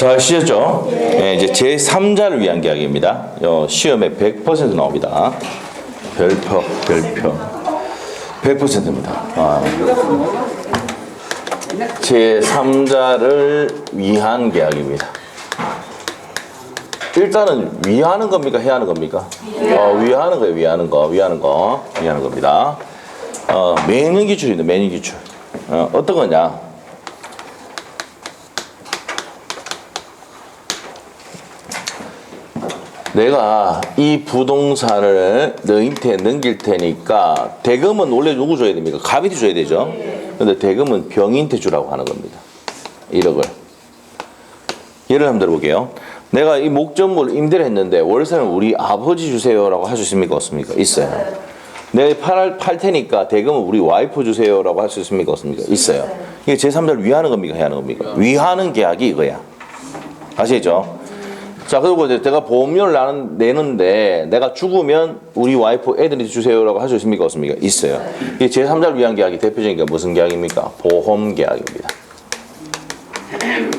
잘 아시겠죠? 네, 이제 제3자를 위한 계약입니다. 시험에 100% 나옵니다. 별표 100%입니다. 제3자를 위한 계약입니다. 일단은 위하는 겁니까? 해야 하는 겁니까? 위하는 거예요. 위하는 겁니다. 매년 기출입니다. 매년 기출. 어떤 거냐? 내가 이 부동산을 너한테 넘길 테니까 대금은 원래 누구 줘야 됩니까? 갑인이 줘야 되죠. 근데 대금은 병인한테 주라고 하는 겁니다. 1억을. 예를 한번 들어볼게요. 내가 이 목적물 임대를 했는데 월세는 우리 아버지 주세요라고 할 수 있습니까? 없습니까? 있어요. 내가 팔 테니까 대금은 우리 와이프 주세요라고 할 수 있습니까? 없습니까? 있어요. 이게 제3자를 위하는 겁니까? 해야 하는 겁니까? 위하는 계약이 이거야. 아시겠죠? 자, 그리고 이제 내가 보험료를 내는데 내가 죽으면 우리 와이프 애들이 주세요라고 할 수 있습니까? 없습니까? 있어요. 이 제3자를 위한 계약이 대표적인 게 무슨 계약입니까? 보험 계약입니다.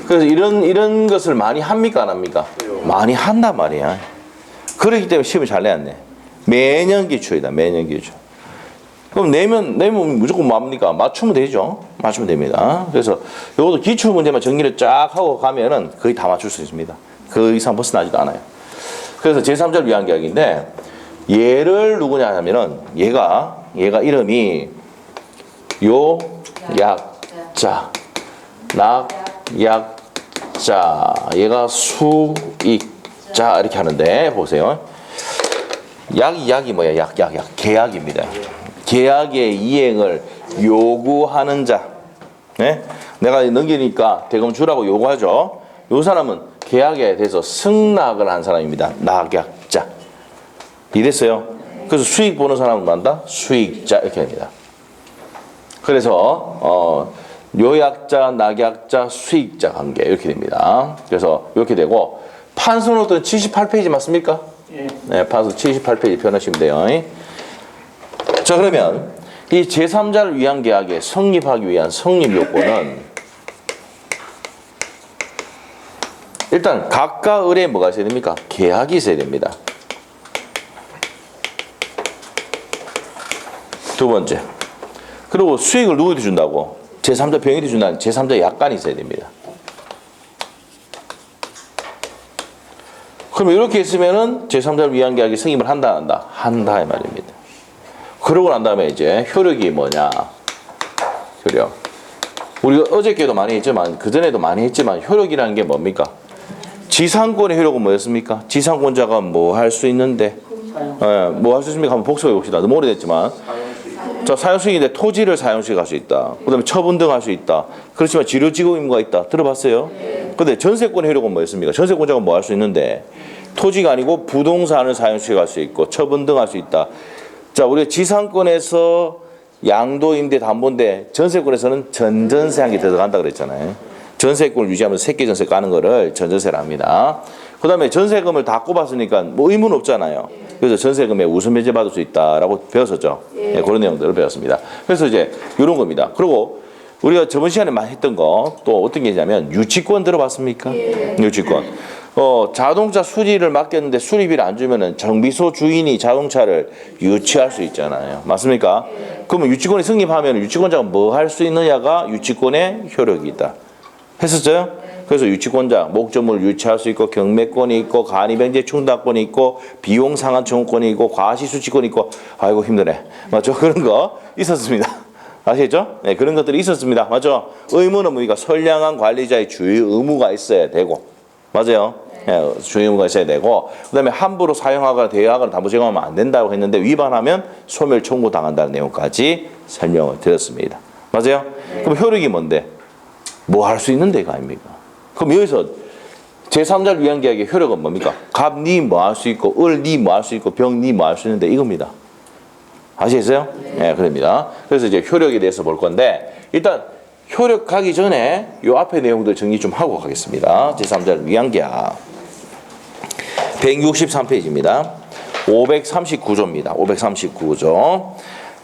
그래서 이런 것을 많이 합니까? 안 합니까? 많이 한단 말이야. 그렇기 때문에 시험을 잘 내야. 매년 기출이다. 매년 기출. 그럼 내면 무조건 뭡니까? 맞추면 되죠. 맞추면 됩니다. 그래서 이것도 기출 문제만 정리를 쫙 하고 가면은 거의 다 맞출 수 있습니다. 그 이상 벗어나지도 않아요. 그래서 제3자를 위한 계약인데 얘를 누구냐 하면은 얘가 이름이 요약자, 낙약자, 얘가 수익자 이렇게 하는데 보세요. 약이 뭐야? 약. 계약입니다. 계약의 이행을 요구하는 자. 네? 내가 넘기니까 대금 주라고 요구하죠. 요 사람은 계약에 대해서 승낙을 한 사람입니다. 낙약자. 이랬어요. 그래서 수익 보는 사람은 뭐한다? 수익자 이렇게 합니다. 그래서 요약자, 낙약자, 수익자 관계 이렇게 됩니다. 그래서 이렇게 되고 판서노트는 78페이지 맞습니까? 네, 판서 78페이지 펴놓으시면 돼요. 자, 그러면 이 제3자를 위한 계약에 성립하기 위한 성립 요건은 일단 각각 의뢰에 뭐가 있어야 됩니까? 계약이 있어야 됩니다. 두 번째. 그리고 수익을 누구한테 준다고? 제3자 병인한테 준다는 제3자 약관이 있어야 됩니다. 그러면 이렇게 있으면은 제3자를 위한 계약이 성립을 한다, 안 한다? 한다, 이 말입니다. 그러고 난 다음에 이제 효력이 뭐냐? 효력. 우리가 어저께도 많이 했지만, 그전에도 많이 했지만, 효력이라는 게 뭡니까? 지상권의 효력은 뭐였습니까? 지상권자가 뭐 할 수 있는데, 뭐 할 수 있습니까? 한번 복습해 봅시다. 너무 오래됐지만. 자, 사용수익인데 토지를 사용수익 할 수 있다. 그 다음에 처분 등 할 수 있다. 그렇지만 지료지급 의무가 있다. 들어봤어요? 근데 전세권의 효력은 뭐였습니까? 전세권자가 뭐 할 수 있는데, 토지가 아니고 부동산을 사용수익 할 수 있고, 처분 등 할 수 있다. 자, 우리가 지상권에서 양도임대 담보인데, 전세권에서는 전전세한 게 들어간다 그랬잖아요. 전세권을 유지하면서 새끼 전세 까는 거를 전전세를 합니다. 그 다음에 전세금을 다 꼽았으니까 뭐 의무는 없잖아요. 그래서 전세금에 우선 면제 받을 수 있다라고 배웠었죠. 네, 그런 내용들을 배웠습니다. 그래서 이제 이런 겁니다. 그리고 우리가 저번 시간에 많이 했던 거 또 어떤 게 있냐면 유치권 들어봤습니까? 유치권. 자동차 수리를 맡겼는데 수리비를 안 주면은 정비소 주인이 자동차를 유치할 수 있잖아요. 맞습니까? 그러면 유치권이 성립하면 유치권자가 뭐 할 수 있느냐가 유치권의 효력이 있다. 했었어요? 그래서 유치권자, 목적물을 유치할 수 있고, 경매권이 있고, 간이병제 충당권이 있고, 비용 상환 청구권이 있고, 과시수취권이 있고, 아이고 힘드네. 맞죠? 그런 거 있었습니다. 아시겠죠? 네, 그런 것들이 있었습니다. 맞죠? 의무는 뭡니까? 선량한 관리자의 주의 의무가 있어야 되고, 맞아요? 네, 주의 의무가 있어야 되고, 그 다음에 함부로 사용하거나 대여하거나 담보 제공하면 안 된다고 했는데, 위반하면 소멸 청구 당한다는 내용까지 설명을 드렸습니다. 맞아요? 그럼 효력이 뭔데? 뭐 할 수 있는 데가 아닙니까? 그럼 여기서 제3자를 위한 계약의 효력은 뭡니까? 갑, 니 뭐 할 수 있고, 을, 니 뭐 할 수 있고, 병, 니 뭐 할 수 있는데 이겁니다. 아시겠어요? 네, 그럽니다. 그래서 이제 효력에 대해서 볼 건데, 일단 효력 가기 전에 요 앞에 내용들 정리 좀 하고 가겠습니다. 제3자를 위한 계약. 163페이지입니다. 539조입니다. 539조.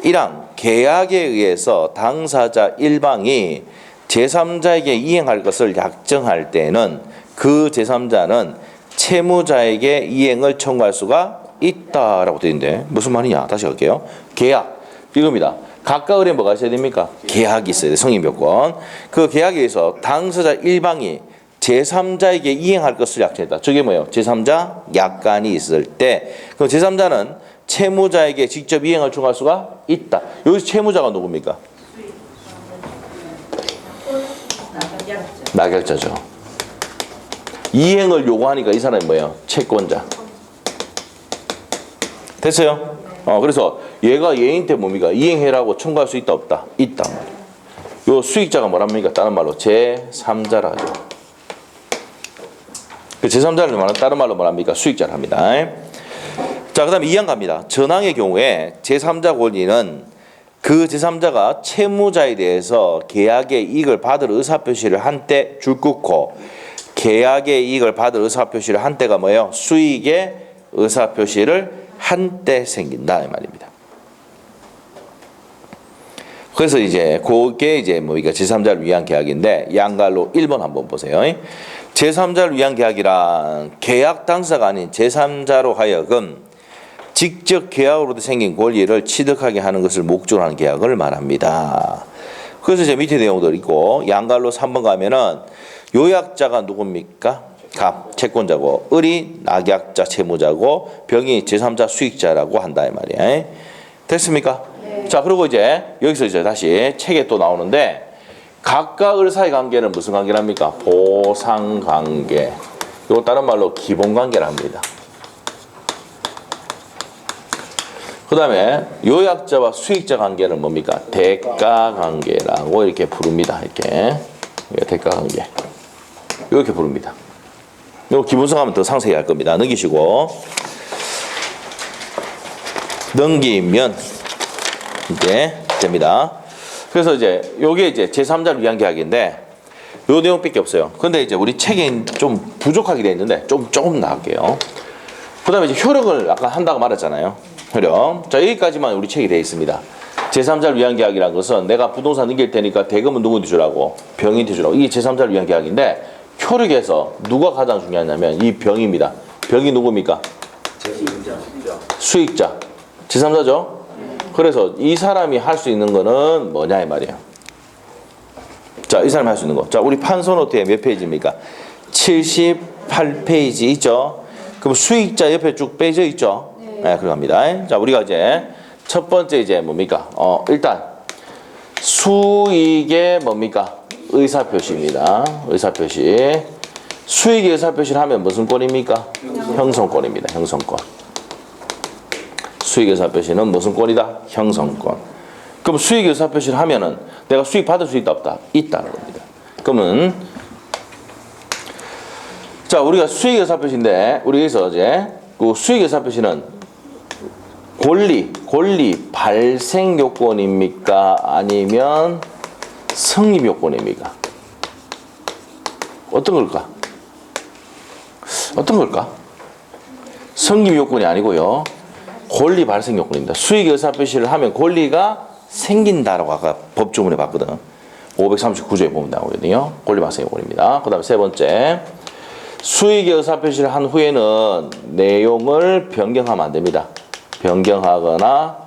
1항, 계약에 의해서 당사자 일방이 제3자에게 이행할 것을 약정할 때는 그 제3자는 채무자에게 이행을 청구할 수가 있다라고 되어 있는데 무슨 말이냐? 다시 할게요. 계약 이겁니다. 각각 의뢰 뭐가 있어야 됩니까? 계약이 있어야 돼. 성립요건. 그 계약에 의해서 당사자 일방이 제3자에게 이행할 것을 약정했다. 저게 뭐예요? 제3자 약관이 있을 때 그 제3자는 채무자에게 직접 이행을 청구할 수가 있다. 여기서 채무자가 누굽니까? 낙약자죠. 이행을 요구하니까 이 사람이 뭐예요? 채권자. 됐어요? 그래서 얘가 얘한테 뭡니까? 이행해라고 청구할 수 있다 없다? 있다. 요 수익자가 뭐랍니까? 다른 말로 제3자라 하죠. 그 제3자를 말하는 다른 말로 뭐랍니까? 수익자를 합니다. 자, 그 다음에 2항 갑니다. 전항의 경우에 제3자 권리는 그 제3자가 채무자에 대해서 계약의 이익을 받을 의사표시를 한때 줄긋고 계약의 이익을 받을 의사표시를 한때가 뭐예요? 수익의 의사표시를 한때 생긴다 이 말입니다. 그래서 이제 그게 이제 뭡니까? 제3자를 위한 계약인데 양갈로 1번 한번 보세요. 제3자를 위한 계약이란 계약 당사가 아닌 제3자로 하여금 직접 계약으로부터 생긴 권리를 취득하게 하는 것을 목적으로 하는 계약을 말합니다. 그래서 이제 밑에 내용들 있고 양갈로 3번 가면은 요약자가 누굽니까? 갑, 채권자고 을이 낙약자, 채무자고 병이 제3자 수익자라고 한다 이 말이야. 됐습니까? 네. 자, 그리고 이제 여기서 이제 다시 책에 또 나오는데 각각 을 사이 관계는 무슨 관계랍니까? 보상 관계. 이거 다른 말로 기본 관계랍니다. 그 다음에 요약자와 수익자 관계는 뭡니까? 대가 관계라고 이렇게 부릅니다. 이렇게 대가 관계 이렇게 부릅니다. 요 기본성 하면 더 상세히 할 겁니다. 넘기시고 넘기면 이제 됩니다. 그래서 이제 요게 이제 제3자를 위한 계약인데 요 내용밖에 없어요. 근데 이제 우리 책에 좀 부족하게 되어 있는데 조금 나갈게요. 그 다음에 이제 효력을 아까 한다고 말했잖아요. 효력. 자, 여기까지만 우리 책이 되어 있습니다. 제3자를 위한 계약이라는 것은 내가 부동산 넘길 테니까 대금은 누구한테 주라고? 병인한테 주라고. 이게 제3자를 위한 계약인데 효력에서 누가 가장 중요하냐면 이 병입니다. 병이 누굽니까? 수익자. 제3자죠? 그래서 이 사람이 할 수 있는 거는 뭐냐 이 말이에요. 자, 이 사람이 할 수 있는 거. 자, 우리 판소노트에 몇 페이지입니까? 78페이지 있죠? 그럼 수익자 옆에 쭉 빼져 있죠? 네, 그럽니다. 자, 우리가 이제 첫 번째 이제 뭡니까? 일단 수익의 뭡니까? 의사표시입니다. 의사표시. 수익의 의사표시를 하면 무슨 권입니까? 형성권입니다. 형성권. 수익의 의사표시는 무슨 권이다? 형성권. 그럼 수익의 의사표시를 하면은 내가 수익 받을 수 있다 없다? 있다는 겁니다. 그러면 자, 우리가 수익의 의사표시인데 우리 여기서 이제 그 수익의 의사표시는 권리 발생 요건입니까? 아니면 성립 요건입니까? 어떤 걸까? 어떤 걸까? 성립 요건이 아니고요. 권리 발생 요건입니다. 수익 의사표시를 하면 권리가 생긴다라고 아까 법조문에 봤거든. 539조에 보면 나오거든요. 권리 발생 요건입니다. 그 다음에 세 번째. 수익의 의사표시를 한 후에는 내용을 변경하면 안 됩니다. 변경하거나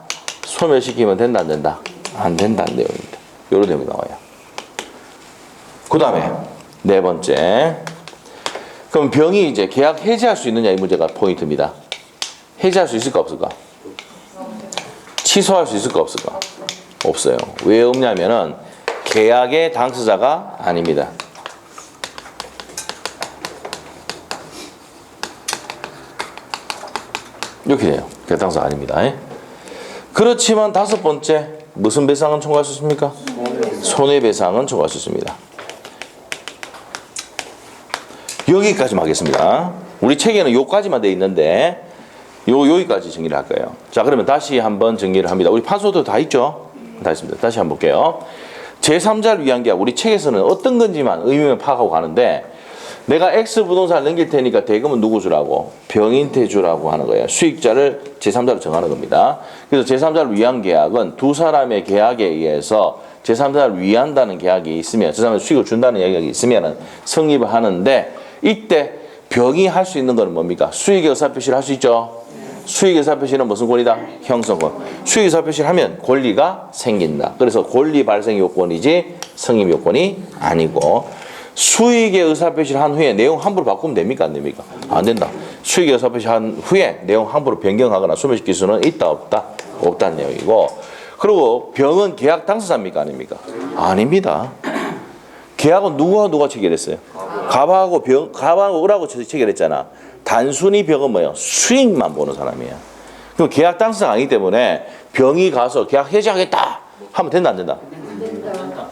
소멸시키면 된다 안 된다? 안 된다는 내용입니다. 이런 내용이 나와요. 그 다음에 네 번째. 그럼 병이 이제 계약 해지할 수 있느냐 이 문제가 포인트입니다. 해지할 수 있을까 없을까? 취소할 수 있을까 없을까? 없어요. 왜 없냐면은 계약의 당사자가 아닙니다. 이렇게 돼요. 계약 당사자가 아닙니다. 그렇지만 다섯 번째 무슨 배상은 청구할 수 있습니까? 손해배상은 청구할 수 있습니다. 여기까지만 하겠습니다. 우리 책에는 요까지만 돼 있는데 여기까지 정리를 할 거예요. 자, 그러면 다시 한번 정리를 합니다. 우리 판소도 다 있죠? 다 있습니다. 다시 한번 볼게요. 제3자를 위한 계약, 우리 책에서는 어떤 건지만 의미만 파악하고 가는데 내가 X 부동산을 넘길 테니까 대금은 누구 주라고? 병인한테 주라고 하는 거예요. 수익자를 제3자로 정하는 겁니다. 그래서 제3자를 위한 계약은 두 사람의 계약에 의해서 제3자를 위한다는 계약이 있으면 저 사람은 수익을 준다는 계약이 있으면 성립을 하는데 이때 병이 할 수 있는 거는 뭡니까? 수익의 의사표시를 할 수 있죠. 수익의 의사표시는 무슨 권리다? 형성권. 수익의 의사표시를 하면 권리가 생긴다. 그래서 권리 발생 요건이지 성립 요건이 아니고, 수익의 의사표시를 한 후에 내용 함부로 바꾸면 됩니까? 안 됩니까? 안 된다. 수익의 의사표시 한 후에 내용 함부로 변경하거나 소멸시킬 수는 있다 없다? 없다는 내용이고, 그리고 병은 계약 당사자입니까? 아닙니까? 아닙니다. 계약은 누가 체결했어요? 갑하고 을하고 체결했잖아. 단순히 병은 뭐예요? 수익만 보는 사람이에요. 그럼 계약 당사자가 아니기 때문에 병이 가서 계약 해지하겠다 하면 된다 안 된다?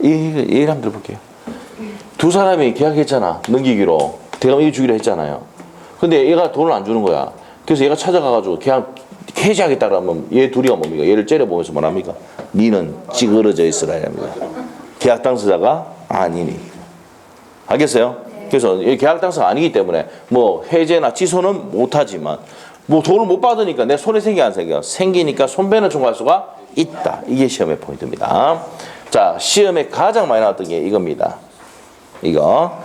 예를 한번 들어볼게요. 두 사람이 계약했잖아. 넘기기로. 대금 이 주기로 했잖아요. 근데 얘가 돈을 안 주는 거야. 그래서 얘가 찾아가가지고 계약 해지하겠다 그러면 얘 둘이가 뭡니까? 얘를 째려보면서 뭐랍니까? 니는 찌그러져 있으라 합니다. 계약 당사자가 아니니. 알겠어요? 그래서 계약 당사자가 아니기 때문에 뭐 해제나 취소는 못하지만 뭐 돈을 못 받으니까 내 손에 생겨 안 생겨? 생기니까 손배는 청구할 수가 있다. 이게 시험의 포인트입니다. 자, 시험에 가장 많이 나왔던 게 이겁니다. 이거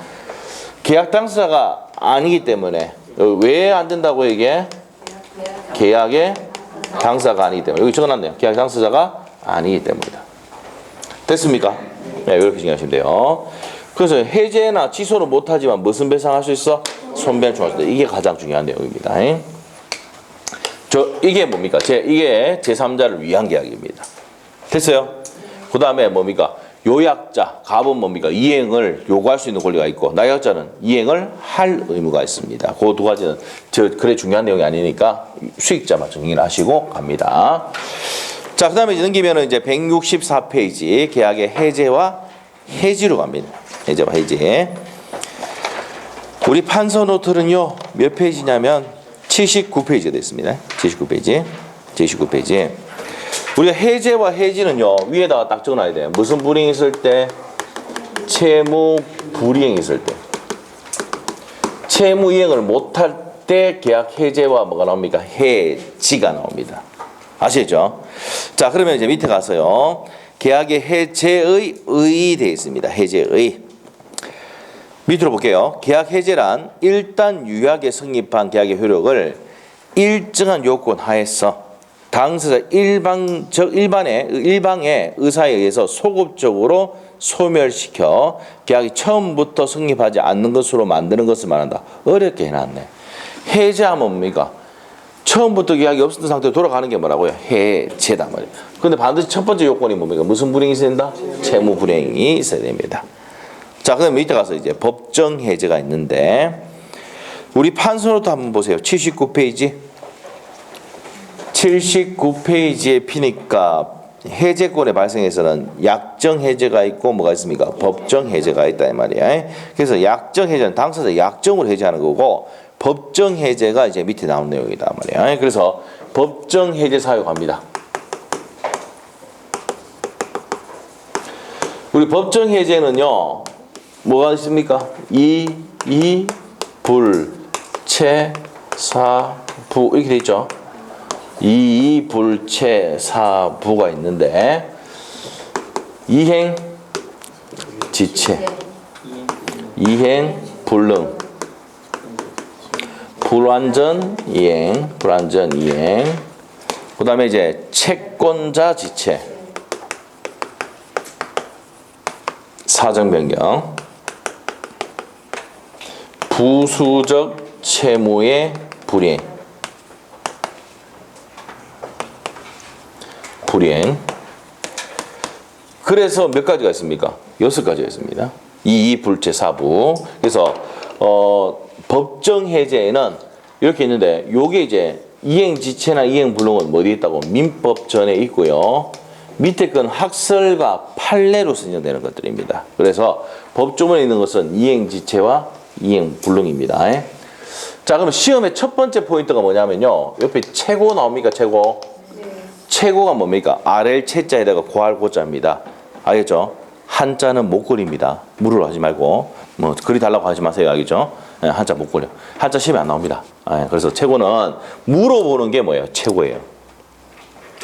계약 당사자가 아니기 때문에 왜 안 된다고 이게? 계약의 당사자가 아니기 때문에. 여기 적어놨네요. 계약 당사자가 아니기 때문이다. 됐습니까? 네, 이렇게 생각하시면 돼요. 그래서 해제나 취소는 못하지만 무슨 배상할 수 있어? 손배는 청구할 수 있다. 이게 가장 중요한 내용입니다. 이게 뭡니까? 이게 제3자를 위한 계약입니다. 됐어요? 그 다음에 뭡니까? 요약자, 갑은 뭡니까? 이행을 요구할 수 있는 권리가 있고, 나약자는 이행을 할 의무가 있습니다. 그 두 가지는 그래 중요한 내용이 아니니까 수익자만 정리를 하시고 갑니다. 자, 그 다음에 이제 넘기면은 이제 164페이지 계약의 해제와 해지로 갑니다. 해제와 해지. 우리 판서 노트는요, 몇 페이지냐면 79페이지가 됐습니다. 79페이지. 우리가 해제와 해지는요, 위에다가 딱 적어놔야 돼요. 무슨 불이행이 있을 때? 채무 불이행이 있을 때. 채무 이행을 못할 때 계약 해제와 뭐가 나옵니까? 해지가 나옵니다. 아시겠죠? 자, 그러면 이제 밑에 가서요, 계약의 해제의 의 되어 있습니다. 해제의. 밑으로 볼게요. 계약 해제란 일단 유약에 성립한 계약의 효력을 일정한 요건 하에서 당사자 일방의 의사에 의해서 소급적으로 소멸시켜 계약이 처음부터 성립하지 않는 것으로 만드는 것을 말한다. 어렵게 해놨네. 해제하면 뭡니까? 처음부터 계약이 없었던 상태로 돌아가는 게 뭐라고요? 해제다 말이에요. 근데 반드시 첫 번째 요건이 뭡니까? 무슨 불이행이 있어야 된다? 채무 불이행이 있어야 됩니다. 자, 그다음 밑에 가서 이제 법정 해제가 있는데, 우리 판서노트 한번 보세요. 79페이지. 79페이지에 피니까 해제권의 발생에서는 약정 해제가 있고 뭐가 있습니까? 법정 해제가 있다 이 말이야. 그래서 약정 해제는 당사자 약정으로 해제하는 거고, 법정 해제가 이제 밑에 나온 내용이다 말이야. 그래서 법정 해제 사유 갑니다. 우리 법정 해제는요, 뭐가 있습니까? 불, 채, 사, 부 이렇게 돼 있죠. 불, 채, 사, 부가 있는데, 이행, 지체, 이행, 불능, 불완전 이행, 그 다음에 이제 채권자 지체, 사정 변경, 부수적 채무의 불이행. 그래서 몇 가지가 있습니까? 6가지가 있습니다. 불채, 사부. 그래서 법정 해제에는 이렇게 있는데, 요게 이제 이행지체나 이행불능은 어디에 있다고? 민법전에 있고요. 밑에 건 학설과 판례로 선정되는 것들입니다. 그래서 법조문에 있는 것은 이행지체와 이행불능입니다. 자, 그럼 시험의 첫 번째 포인트가 뭐냐면요, 옆에 최고 나옵니까? 최고. 최고가 뭡니까? RL 채자에다가 고할 고자입니다. 알겠죠? 한자는 못 그립니다. 물으러 하지 말고 뭐 그리 달라고 하지 마세요. 알겠죠? 네, 한자 못 그려. 한자 시험에 안 나옵니다. 네, 그래서 최고는 물어보는 게 뭐예요? 최고예요.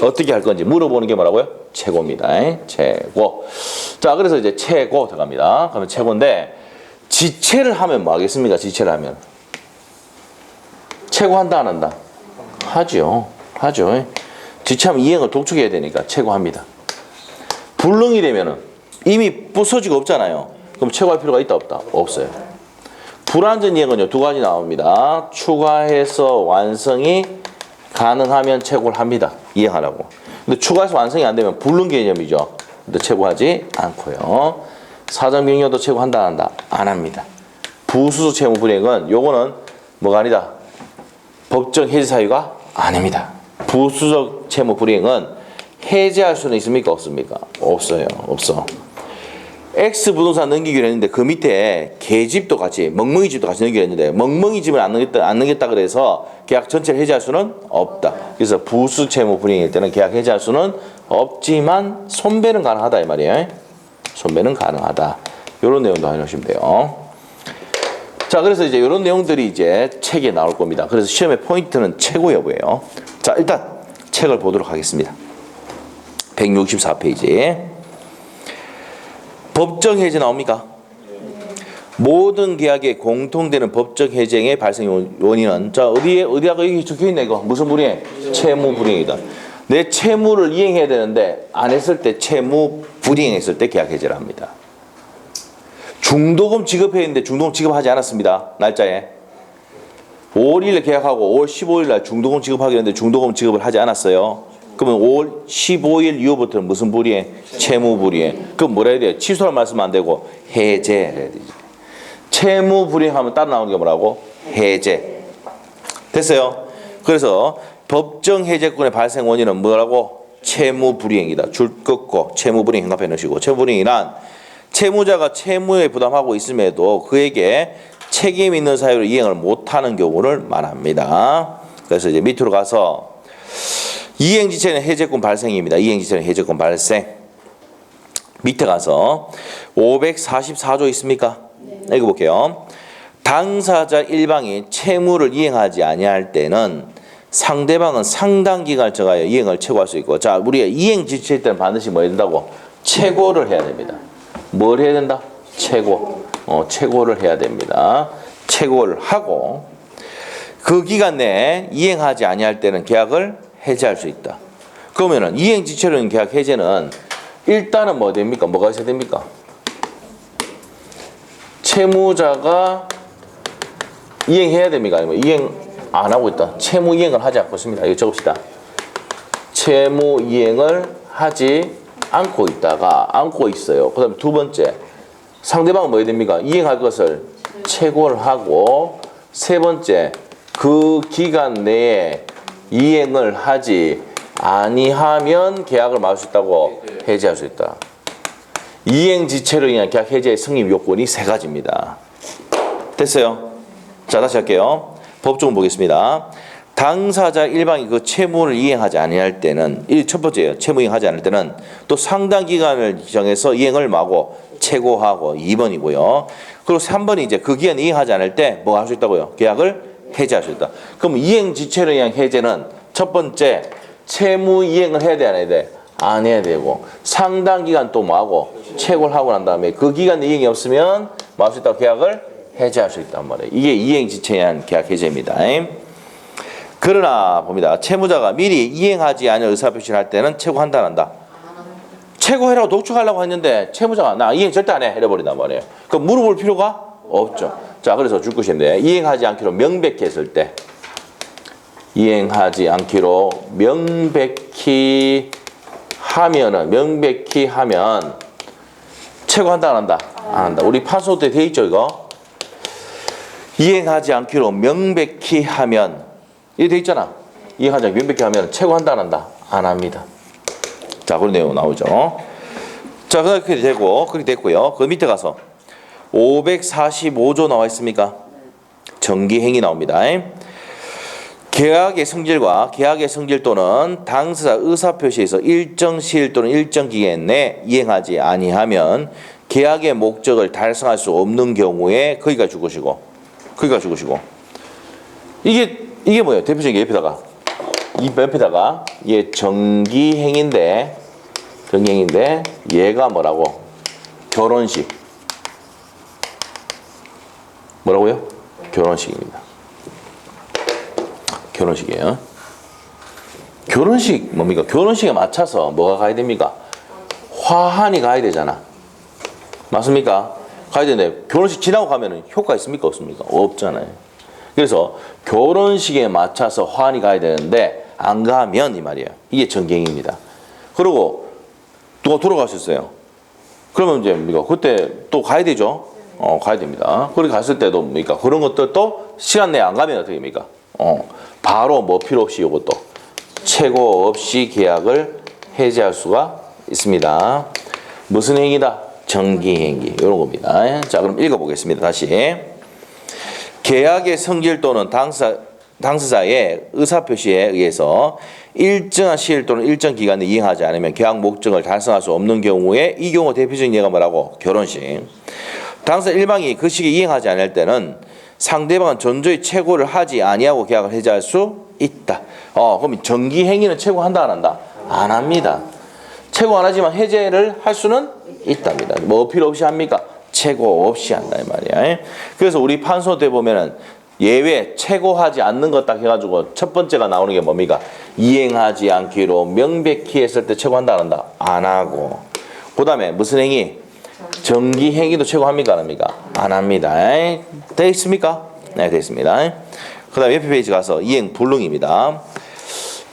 어떻게 할 건지 물어보는 게 뭐라고요? 최고입니다. 최고. 자, 그래서 이제 최고 들어갑니다. 그러면 최고인데, 지체를 하면 뭐 하겠습니까? 지체를 하면 최고한다 안 한다? 하죠. 지체하면 이행을 독촉해야 되니까 최고합니다. 불능이 되면은 이미 부서지고 없잖아요. 그럼 최고할 필요가 있다 없다? 없어요. 불완전 이행은요 2가지 나옵니다. 추가해서 완성이 가능하면 최고를 합니다. 이행하라고. 근데 추가해서 완성이 안 되면 불능 개념이죠. 근데 최고하지 않고요. 사전명령도 최고한다 안 한다? 안 합니다. 부수소 채무 불이행은 요거는 뭐가 아니다? 법정 해제 사유가 아닙니다. 부수적 채무 불이행은 해제할 수는 있습니까? 없습니까? 없어요. 없어. X 부동산 넘기기로 했는데 그 밑에 개집도 같이 멍멍이 집도 같이 넘기기로 했는데 멍멍이 집을 안 넘겼다 그래서 계약 전체를 해제할 수는 없다. 그래서 부수 채무 불이행일 때는 계약 해제할 수는 없지만 손배는 가능하다 이 말이에요. 손배는 가능하다. 이런 내용도 해놓으시면 돼요. 자, 그래서 이제 이런 내용들이 이제 책에 나올 겁니다. 그래서 시험의 포인트는 최고 여부예요. 자, 일단 책을 보도록 하겠습니다. 164페이지. 법정 해제 나옵니까? 모든 계약에 공통되는 법정 해제의 발생 원인은 자 어디다가 여기 적혀있네 이거 무슨 불이행? 채무 불이행이다. 내 채무를 이행해야 되는데 안 했을 때 채무 불이행했을 때 계약 해제를 합니다. 중도금 지급해야 했는데 중도금 지급하지 않았습니다. 날짜에 5월 1일 계약하고 5월 15일 날 중도금 지급하기로 했는데 중도금 지급을 하지 않았어요. 그러면 5월 15일 이후부터는 무슨 불이행? 채무 불이행. 그럼 뭐라 해야 돼요? 취소할 말씀은 안 되고 해제해야 되지. 채무 불이행하면 따로 나오는 게 뭐라고? 해제. 됐어요? 그래서 법정 해제권의 발생 원인은 뭐라고? 채무 불이행이다. 줄 긋고 채무 불이행 생각해 놓으시고 채무 불이행이란 채무자가 채무에 부담하고 있음에도 그에게 책임 있는 사유로 이행을 못하는 경우를 말합니다. 그래서 이제 밑으로 가서 이행지체는 해제권 발생입니다. 이행지체는 해제권 발생. 밑에 가서 544조 있습니까? 네. 읽어볼게요. 당사자 일방이 채무를 이행하지 아니할 때는 상대방은 상당 기간을 정하여 이행을 최고할 수 있고 자 우리가 이행지체일 때는 반드시 뭐 해야 된다고? 최고를 해야 됩니다. 뭘 해야 된다? 최고. 최고를 해야 됩니다. 최고를 하고 그 기간 내에 이행하지 아니할 때는 계약을 해제할 수 있다. 그러면은 이행지체로는 계약 해제는 일단은 뭐 됩니까? 뭐가 있어야 됩니까? 채무자가 이행해야 됩니까? 아니면 이행 안 하고 있다. 채무 이행을 하지 않고 있습니다. 이거 적읍시다. 채무 이행을 하지 않고 있다가 않고 있어요. 그 다음에 두 번째 상대방은 뭐 해야 됩니까? 이행할 것을 최고를 하고 세 번째 그 기간 내에 이행을 하지 아니하면 계약을 막을 수 있다고 해제할 수 있다. 이행지체로 인한 계약 해제의 성립 요건이 세 가지입니다. 됐어요? 자 다시 할게요. 법조문 보겠습니다. 당사자 일방이 그 채무를 이행하지 아니할 때는 첫 번째예요. 채무 이행하지 않을 때는 또 상당 기간을 정해서 이행을 마고 최고하고 2번이고요. 그리고 3번이 이제 그 기간 이행하지 않을 때 뭐 할 수 있다고요? 계약을 해제할 수 있다. 그럼 이행지체로 인한 해제는 첫 번째 채무 이행을 해야 돼 안 해야 돼? 안 해야 되고 상당 기간 또 뭐하고 최고를 하고 난 다음에 그 기간 이행이 없으면 뭐 할 수 있다고? 계약을 해제할 수 있단 말이에요. 이게 이행지체에 의한 계약 해제입니다. 그러나 봅니다. 채무자가 미리 이행하지 않을 의사표시를 할 때는 최고한다 안 한다? 최고해라고 독촉하려고 했는데 채무자가 나 이행 절대 안 해 이래버린단 말이에요. 그럼 물어볼 필요가 없죠. 자 그래서 줄 것인데 이행하지 않기로 명백히 했을 때 이행하지 않기로 명백히 하면 최고한다 안 한다? 안 한다. 우리 판소 때 돼 있죠 이거? 이행하지 않기로 명백히 하면 이게 돼 있잖아. 이행하지 않기로 명백히 하면 최고한다 안 한다? 안 합니다. 자 그런 내용 나오죠. 자 그렇게 되고 그렇게 됐고요. 그 밑에 가서 545조 나와 있습니까? 정기행위 나옵니다. 계약의 성질과 계약의 성질 또는 당사자 의사표시에서 일정 시일 또는 일정 기간 내 이행하지 아니하면 계약의 목적을 달성할 수 없는 경우에 거기가 죽으시고 이게 뭐예요? 대표적인 게 옆에다가 이 옆에다가 이게 정기행위인데 얘가 뭐라고? 결혼식 뭐라고요? 결혼식입니다. 결혼식이에요. 결혼식 뭡니까? 결혼식에 맞춰서 뭐가 가야 됩니까? 화환이 가야 되잖아. 맞습니까? 가야 되는데 결혼식 지나고 가면은 효과 있습니까? 없습니까? 없잖아요. 그래서 결혼식에 맞춰서 화환이 가야 되는데 안 가면 이 말이에요. 이게 정경입니다. 그리고 누가 돌아가셨어요. 그러면 이제 뭡니까? 그때 또 가야 되죠. 가야 됩니다. 거기 갔을 때도 뭡니까? 그런 것들도 시간 내에 안 가면 어떻게 됩니까? 바로 뭐 필요 없이 이것도 최고 없이 계약을 해지할 수가 있습니다. 무슨 행위다? 정기행위 이런 겁니다. 자, 그럼 읽어보겠습니다. 다시. 계약의 성질 또는 당사자의 의사표시에 의해서 일정한 시일 또는 일정 기간에 이행하지 않으면 계약 목적을 달성할 수 없는 경우에 이 경우 대표적인 예가 뭐라고? 결혼식. 당사자 일방이 그 시기에 이행하지 않을 때는 상대방은 전조의 최고를 하지 아니하고 계약을 해지할 수 있다. 그럼 정기행위는 최고한다 안 한다? 안 합니다. 최고 안 하지만 해제를 할 수는 있답니다. 뭐 필요 없이 합니까? 최고 없이 한다 이 말이야. 그래서 우리 판소 때 보면은 예외 최고하지 않는 것 딱 해가지고 첫 번째가 나오는 게 뭡니까? 이행하지 않기로 명백히 했을 때 최고한다 안 한다? 안 하고. 그 다음에 무슨 행위? 정기행위도 최고합니까 안 합니까? 안 합니다. 돼 있습니까? 네, 돼 있습니다. 그 다음에 옆에 페이지 가서 이행불능입니다.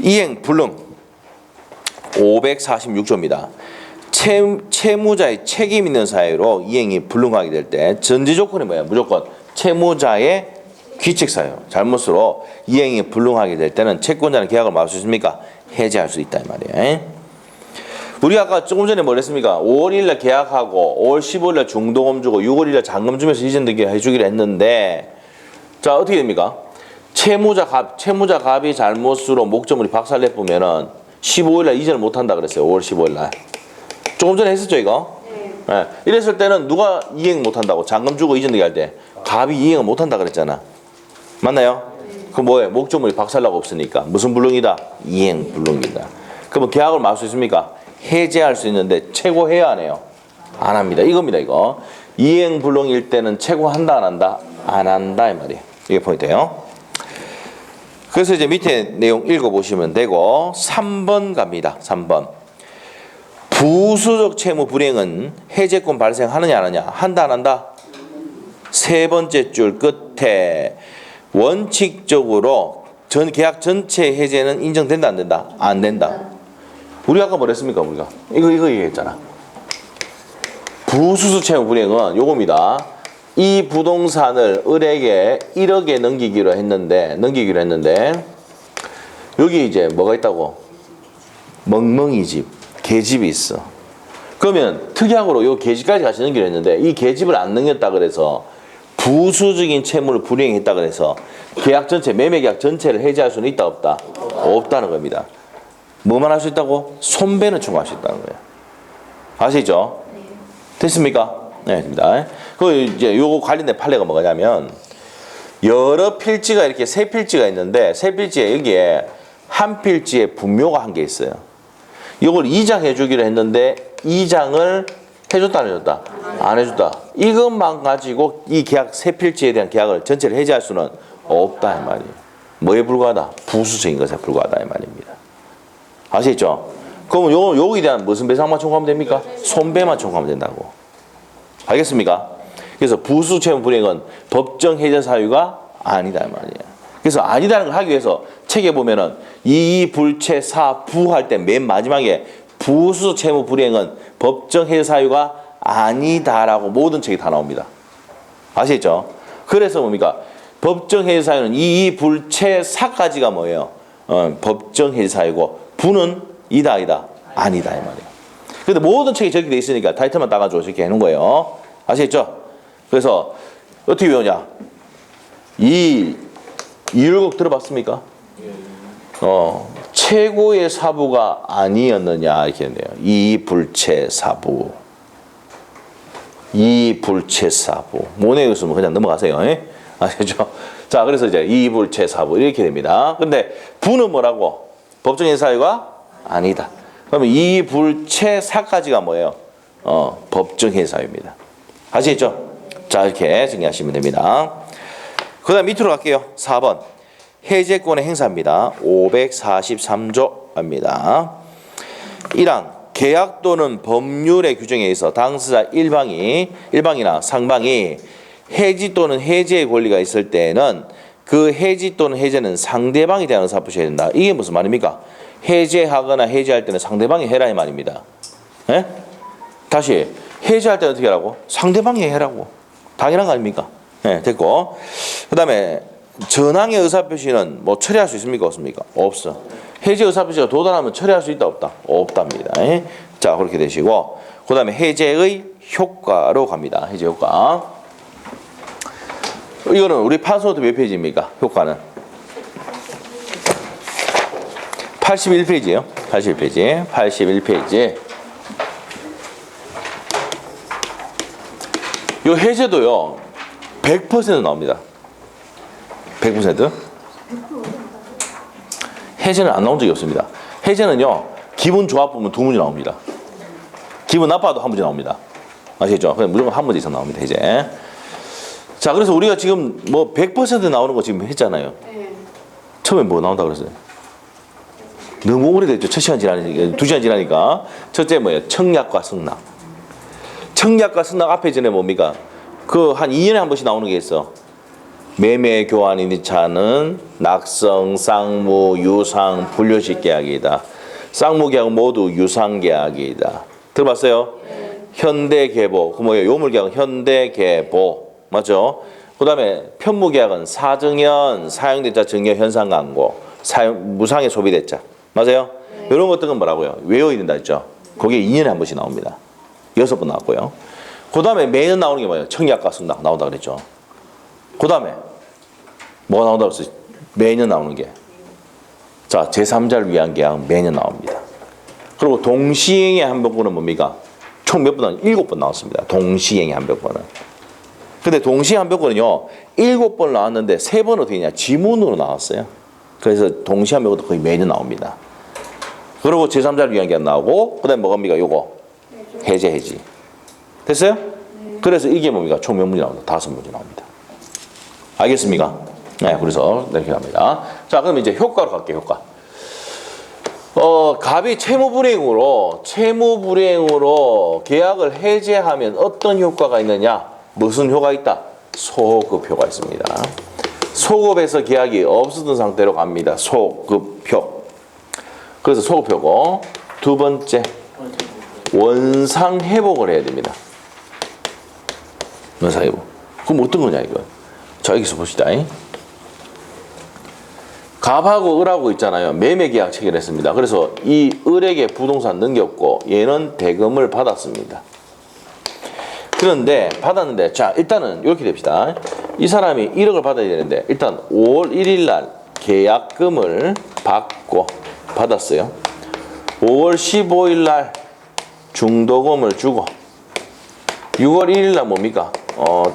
이행불능 546조입니다. 채무자의 책임 있는 사유로 이행이 불능하게 될 때 전제 조건이 뭐야? 무조건 채무자의 귀책 사유, 잘못으로 이행이 불능하게 될 때는 채권자는 계약을 막을 수 있습니까? 해지할 수 있다 이 말이에요. 우리가 아까 조금 전에 뭘 했습니까? 5월 1일 계약하고 5월 15일 중도금 주고 6월 1일 잔금 주면서 이전 등기 해주기로 했는데 자 어떻게 됩니까? 채무자 갑이 잘못으로 목적물이 박살내 보면은 15일 이전을 못 한다 그랬어요. 5월 15일 조금 전에 했었죠 이거? 네. 이랬을 때는 누가 이행 못 한다고? 잔금 주고 이전 등기 할 때 갑이 이행을 못 한다 그랬잖아. 맞나요? 그 뭐예요? 목적물이 박살나고 없으니까 무슨 불능이다? 이행 불능이다. 그러면 계약을 막을 수 있습니까? 해제할 수 있는데 최고해야 안 해요? 안 합니다. 이겁니다 이거. 이행 불능일 때는 최고한다 안 한다? 안 한다 이 말이에요. 이게 포인트예요. 그래서 이제 밑에 내용 읽어보시면 되고 3번 갑니다. 3번. 부수적 채무 불이행은 해제권 발생하느냐 안 하느냐? 한다 안 한다? 세 번째 줄 끝에 원칙적으로 계약 전체 해제는 인정된다 안 된다? 안 된다. 우리 아까 뭐랬습니까? 우리가 이거 얘기했잖아. 부수적 채무 불이행은 요겁니다. 이 부동산을 을에게 1억에 넘기기로 했는데 여기 이제 뭐가 있다고? 멍멍이 집, 계집이 있어. 그러면 특약으로 요 계집까지 같이 넘기로 했는데 이 계집을 안 넘겼다 그래서 부수적인 채무를 불이행했다 그래서 계약 전체, 매매 계약 전체를 해지할 수는 있다 없다? 없다는 겁니다. 뭐만 할 수 있다고? 손배는 청구할 수 있다는 거예요. 아시죠? 됐습니까? 네, 됩니다. 그 이제 요거 관련된 판례가 뭐냐면 여러 필지가 이렇게 세 필지가 있는데 세 필지에 여기에 한 필지에 분묘가 한 개 있어요. 이걸 이장해 주기로 했는데 이장을 해줬다 안 해줬다? 안 해줬다. 이것만 가지고 이 계약 세 필지에 대한 계약을 전체를 해지할 수는 없다 이 말이에요. 뭐에 불과하다? 부수적인 것에 불과하다 이 말입니다. 아시겠죠? 그러면 여기에 대한 무슨 배상만 청구하면 됩니까? 손배만 청구하면 된다고. 알겠습니까? 그래서 부수 채무 불이행은 법정 해제 사유가 아니다 이 말이에요. 그래서 아니다는 걸 하기 위해서 책에 보면은 이불체 사부 할 때 맨 마지막에 부수 채무 불이행은 법정 해제 사유가 아니다라고 모든 책이 다 나옵니다. 아시겠죠? 그래서 뭡니까? 법정 해제 사유는 이불체 사까지가 뭐예요? 법정 해제 사유고 부는 이다 아니다 아니다 이 말이에요. 근데 모든 책이 저렇게 돼 있으니까 타이틀만 따가지고 저렇게 해놓은 거예요. 아시겠죠? 그래서 어떻게 외우냐? 이 이율곡 들어봤습니까? 최고의 사부가 아니었느냐 이렇게 했네요. 이불체 사부. 이불체 사부. 모네 있으면 그냥 넘어가세요. 아시죠? 자, 그래서 이제 이불체 사부 이렇게 됩니다. 근데 부는 뭐라고? 법정의 사유가 아니다. 그러면 이불체 사까지가 뭐예요? 법정의 사유입니다. 아시겠죠? 자, 이렇게 정리하시면 됩니다. 그 다음 밑으로 갈게요. 4번. 해제권의 행사입니다. 543조입니다. 1항. 계약 또는 법률의 규정에 의해서 당사자 일방이나 상방이 해지 또는 해제의 권리가 있을 때에는 그 해지 또는 해제는 상대방에 대한 의사를 표시해야 된다. 이게 무슨 말입니까? 해제하거나 해제할 때는 상대방이 해라 이 말입니다. 예? 다시 해제할 때는 어떻게 하라고? 상대방이 해라고. 당연한 거 아닙니까? 예, 됐고. 그 다음에 전항의 의사표시는 뭐 처리할 수 있습니까? 없습니까? 없어. 해제 의사표시가 도달하면 처리할 수 있다 없다? 없답니다. 예? 자, 그렇게 되시고 그 다음에 해제의 효과로 갑니다. 해제 효과. 이거는 우리 판소노트 몇 페이지입니까? 효과는 81페이지예요. 81페이지. 이 해제도요 100% 나옵니다. 100%? 해제는 안 나온 적이 없습니다. 해제는요 기분 좋아 보면 두 문제 나옵니다. 기분 나빠도 한 문제 나옵니다. 아시겠죠? 그냥 무조건 한 문제 이상 나옵니다. 해제. 자, 그래서 우리가 지금 뭐 100% 나오는 거 지금 했잖아요. 처음에 뭐 나온다 그랬어요? 너무 오래됐죠. 2시간 지나니까. 첫째 뭐예요? 청약과 승낙. 청약과 승낙 앞에 전에 뭡니까? 그 한 2년에 한 번씩 나오는 게 있어. 매매 교환인 차는 낙성, 쌍무, 유상, 분류식 계약이다. 쌍무 계약은 모두 유상 계약이다. 들어봤어요? 현대계보. 그 뭐예요? 요물 계약은 현대계보. 맞죠? 그 다음에 편무계약은 사증연, 사용대자 증여 현상 광고, 무상의 소비대자. 맞아요? 이런 것들은 뭐라고요? 외워야 된다 했죠? 거기에 2년에 한 번씩 나옵니다. 6번 나왔고요. 그 다음에 매년 나오는 게 뭐예요? 청약과 승낙 나온다 그랬죠? 그 다음에 뭐가 나온다 그랬어요? 매년 나오는 게. 자, 제3자를 위한 계약 매년 나옵니다. 그리고 동시행의 한병권은 뭡니까? 총 몇 번 나왔어요? 7번 나왔습니다. 동시행의 한병권은. 근데 동시행 한병권은요 7번 나왔는데 3번 어떻게 했냐? 지문으로 나왔어요. 그래서 동시행 한병권도 거의 매년 나옵니다. 그리고 제3자를 위한 계약 나오고 그 다음에 뭐갑니까? 요거 해지. 됐어요? 그래서 이게 뭡니까? 총 몇 문제 나옵니다? 5문제 나옵니다. 알겠습니까? 네, 그래서 이렇게 합니다. 자, 그럼 이제 효과로 갈게요. 효과. 갑이 채무불이행으로 계약을 해제하면 어떤 효과가 있느냐? 무슨 효과가 있다? 소급효가 있습니다. 소급해서 계약이 없었던 상태로 갑니다. 소급효. 그래서 소급효고 두 번째 원상회복을 해야 됩니다. 원상회복. 그럼 어떤 거냐 이거? 자, 여기서 봅시다. 갑하고 을하고 있잖아요. 매매계약 체결했습니다. 그래서 이 을에게 부동산 넘겼고 얘는 대금을 받았습니다. 그런데 받았는데 자, 일단은 이렇게 됩시다. 이 사람이 1억을 받아야 되는데 일단 5월 1일 날 계약금을 받았어요. 5월 15일 날 중도금을 주고 6월 1일 날 뭡니까?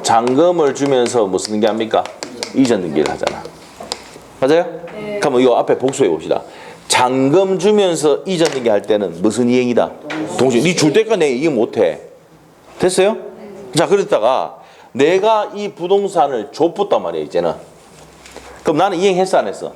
잔금을 주면서 무슨 게 합니까? 이전 등기를 하잖아. 맞아요? 네. 그럼 이거 앞에 복수해 봅시다. 잔금 주면서 이전 등기 할 때는 무슨 이행이다? 동시에 네 줄 때까지 내 이행 못해. 됐어요? 자, 그랬다가 내가 이 부동산을 줬단 말이야 이제는. 그럼 나는 이행했어 안 했어?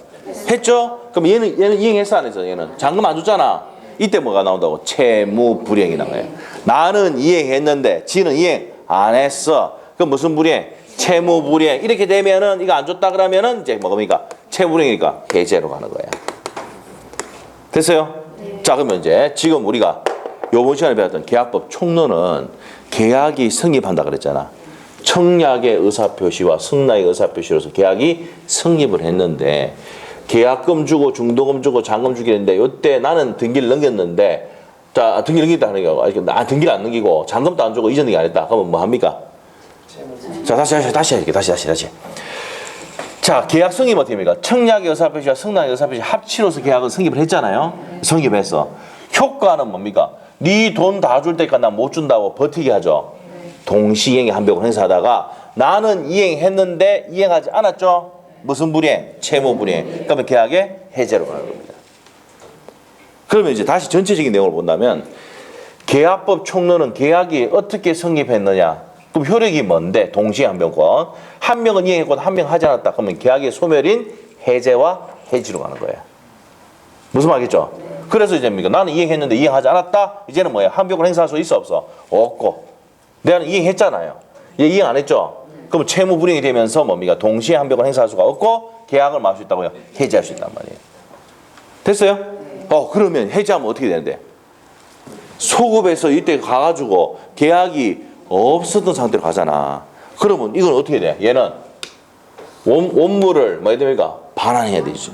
했죠? 그럼 얘는 이행했어 안 했어? 얘는 잔금 안 줬잖아. 이때 뭐가 나온다고? 채무불이행이 나와요. 나는 이행했는데 지는 이행 안 했어. 그럼 무슨 불이행? 채무불이행. 이렇게 되면은 이거 안 줬다 그러면은 이제 뭡니까? 채무불이행이니까 해제로 가는 거야. 됐어요? 네. 자, 그러면 이제 지금 우리가 요번 시간에 배웠던 계약법 총론은 계약이 성립한다 그랬잖아. 청약의 의사표시와 승낙의 의사표시로서 계약이 성립을 했는데 계약금 주고 중도금 주고 잔금 주기 했는데 이때 나는 등기를 넘겼는데 자, 등기를 넘겼다 하는 거 등기를 안 넘기고 잔금도 안 주고 이전 등기 안 했다. 그러면 뭐 합니까? 자, 다시 할게. 다시. 자, 계약 성립 어떻게 합니까? 청약의 의사표시와 승낙의 의사표시 합치로서 계약을 성립을 했잖아요. 성립했어. 효과는 뭡니까? 네 돈 다 줄 때까지 나 못 준다고 버티게 하죠. 동시이행의 한벽을 행사하다가 나는 이행했는데 이행하지 않았죠. 무슨 불이행? 채무불이행. 그러면 계약의 해제로 가는 겁니다. 그러면 이제 다시 전체적인 내용을 본다면 계약법 총론은 계약이 어떻게 성립했느냐 그럼 효력이 뭔데? 동시에 한 명권. 한 명은 이행했고 한 명 하지 않았다. 그러면 계약의 소멸인 해제와 해지로 가는 거예요. 무슨 말이겠죠? 그래서 이제 뭡니까? 나는 이행했는데 이행하지 않았다. 이제는 뭐야? 한 명을 행사할 수 있어 없어? 없고. 내가 이행했잖아요. 얘 이행 안 했죠? 그럼 채무 불이행이 되면서 뭡니까? 동시에 한 명을 행사할 수가 없고 계약을 말 수 있다고요? 해지할 수 있단 말이에요. 됐어요? 그러면 해지하면 어떻게 되는데? 소급해서 이때 가가지고 계약이 없었던 상태로 가잖아. 그러면 이건 어떻게 돼? 얘는 원물을 뭐야 됩니까? 반환해야 되죠.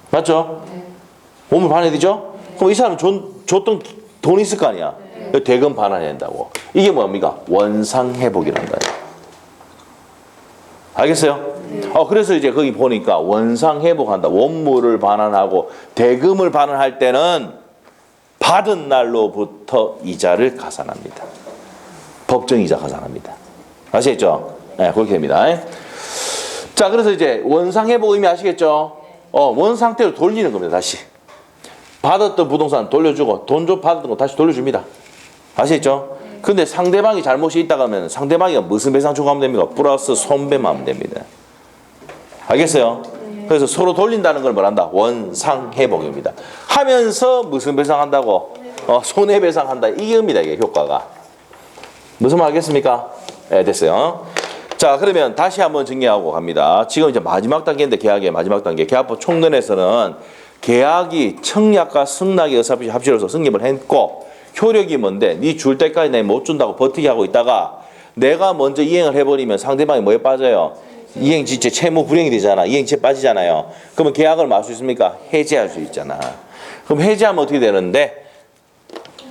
맞죠? 원물 반환해야 되죠? 그럼 이 사람은 줬던 돈이 있을 거 아니야? 대금 반환해야 된다고. 이게 뭡니까? 원상회복이란다. 알겠어요? 그래서 이제 거기 보니까 원상회복한다. 원물을 반환하고 대금을 반환할 때는 받은 날로부터 이자를 가산합니다. 법정이자 가산합니다. 아시겠죠? 네, 그렇게 됩니다. 자, 그래서 이제 원상회복 의미 아시겠죠? 원 상태로 돌리는 겁니다. 다시 받았던 부동산 돌려주고 돈 좀 받았던 거 다시 돌려줍니다. 아시겠죠? 근데 상대방이 잘못이 있다고 하면 상대방이 무슨 배상 청구하면 됩니까? 플러스 손배만 하면 됩니다. 알겠어요? 그래서 서로 돌린다는 걸 뭐란다? 원상회복입니다. 하면서 무슨 배상한다고? 손해배상한다. 이게 의미다. 이게 효과가. 무슨 말 알겠습니까? 네, 됐어요. 자, 그러면 다시 한번 정리하고 갑니다. 지금 이제 마지막 단계인데 계약의 마지막 단계. 계약법 총론에서는 계약이 청약과 승낙의 의사합치로서 승립을 했고 효력이 뭔데? 네 줄 때까지 내가 못 준다고 버티게 하고 있다가 내가 먼저 이행을 해버리면 상대방이 뭐에 빠져요? 이행지체 채무 불이행이 되잖아. 이행지체 빠지잖아요. 그러면 계약을 말 수 있습니까? 해제할 수 있잖아. 그럼 해제하면 어떻게 되는데?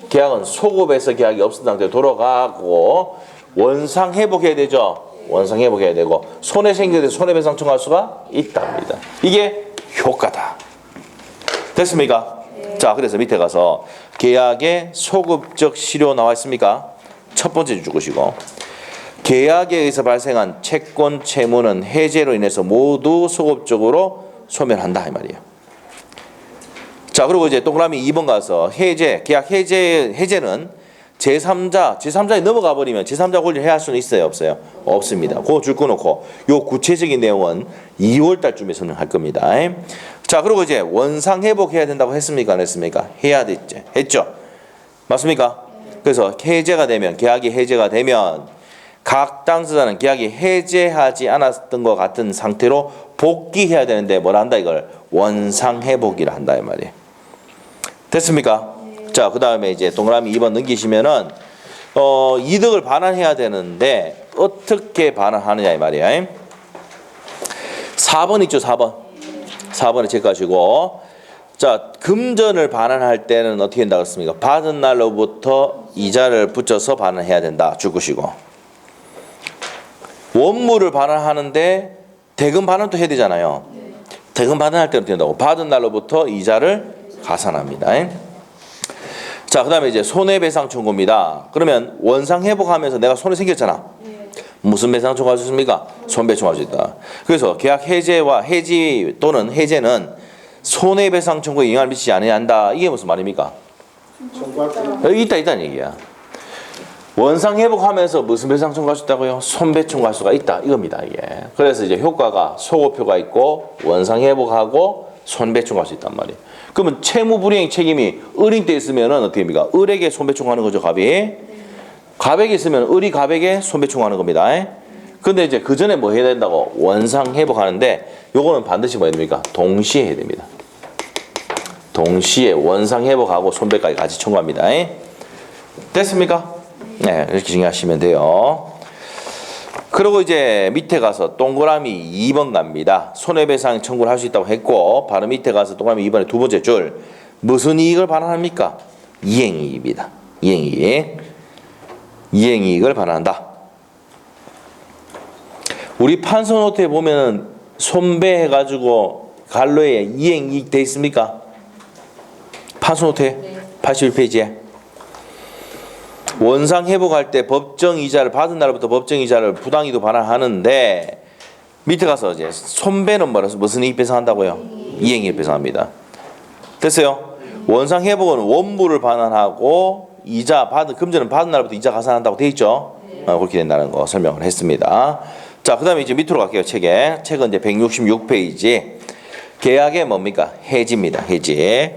계약은 소급해서 계약이 없은 상태로 돌아가고 원상 회복해야 되죠. 원상 회복해야 되고 손해 생겨서 손해배상 청구할 수가 있답니다. 이게 효과다. 됐습니까? 네. 자, 그래서 밑에 가서 계약의 소급적 실효 나와 있습니까? 첫 번째 주시고 계약에 의해서 발생한 채권 채무는 해제로 인해서 모두 소급적으로 소멸한다 이 말이에요. 자, 그리고 이제 동그라미 2번 가서 해제, 계약 해제는 제3자에 넘어가 버리면 제3자 권리를 해야 할 수는 있어요, 없어요? 없습니다. 그거 줄 꺼놓고 요 구체적인 내용은 2월 달쯤에서는 할 겁니다. 자, 그리고 이제 원상 회복해야 된다고 했습니까, 안 했습니까? 해야 됐죠. 했죠. 맞습니까? 그래서 해제가 되면 계약이 해제가 되면 각 당사자는 계약이 해제하지 않았던 것 같은 상태로 복귀해야 되는데 뭘 한다 이걸 원상 회복이라 한다 이 말이에요. 됐습니까? 자, 그 다음에 이제 동그라미 2번 넘기시면은 이득을 반환해야 되는데 어떻게 반환하느냐 이 말이야. 4번 있죠, 4번. 4번에 체크하시고 자, 금전을 반환할 때는 어떻게 된다고 했습니까? 받은 날로부터 이자를 붙여서 반환해야 된다. 죽으시고 원물을 반환하는데 대금 반환도 해야 되잖아요. 대금 반환할 때는 어떻게 된다고? 받은 날로부터 이자를 가산합니다. 자, 그 다음에 이제 손해배상 청구입니다. 그러면 원상 회복하면서 내가 손해 생겼잖아. 무슨 배상 청구할 수 있습니까? 손배 청구할 수 있다. 그래서 계약 해제와 해지 또는 해제는 손해배상 청구에 영향을 미치지 않아야 한다. 이게 무슨 말입니까? 여기 있다는 얘기야. 원상 회복하면서 무슨 배상 청구할 수 있다고요? 손배 청구할 수가 있다. 이겁니다. 이게. 그래서 이제 효과가 소급효가 있고 원상 회복하고 손배 청구할 수 있단 말이에요. 그러면 채무 불이행 책임이 을인 때 있으면은 어떻게 됩니까? 을에게 손배 청구하는 거죠, 갑이. 갑에게 있으면 을이 갑에게 손배 청구하는 겁니다. 근데 이제 그 전에 뭐 해야 된다고? 원상 회복하는데 요거는 반드시 뭐 해야 됩니까? 동시에 해야 됩니다. 동시에 원상 회복하고 손배까지 같이 청구합니다. 됐습니까? 네, 이렇게 정리하시면 돼요. 그리고 이제 밑에 가서 동그라미 2번 갑니다. 손해배상 청구를 할 수 있다고 했고 바로 밑에 가서 동그라미 2번의 두 번째 줄 무슨 이익을 반환합니까? 이행이익입니다. 이행이익. 이행이익을 반환한다. 우리 판소노트에 보면 손배해가지고 갈로에 이행이익 돼 있습니까? 판소노트에? 네. 81페이지에. 원상 회복할 때 법정 이자를 받은 날부터 법정 이자를 부당이도 반환하는데 밑에 가서 이제 손배는 뭐라서 무슨 이익 배상한다고요? 이행이익 배상합니다. 됐어요? 원상 회복은 원물을 반환하고 이자 받은 금전은 받은 날부터 이자 가산한다고 돼 있죠? 그렇게 된다는 거 설명을 했습니다. 자, 그 다음에 이제 밑으로 갈게요. 책은 이제 166페이지. 계약의 뭡니까? 해지입니다. 해지.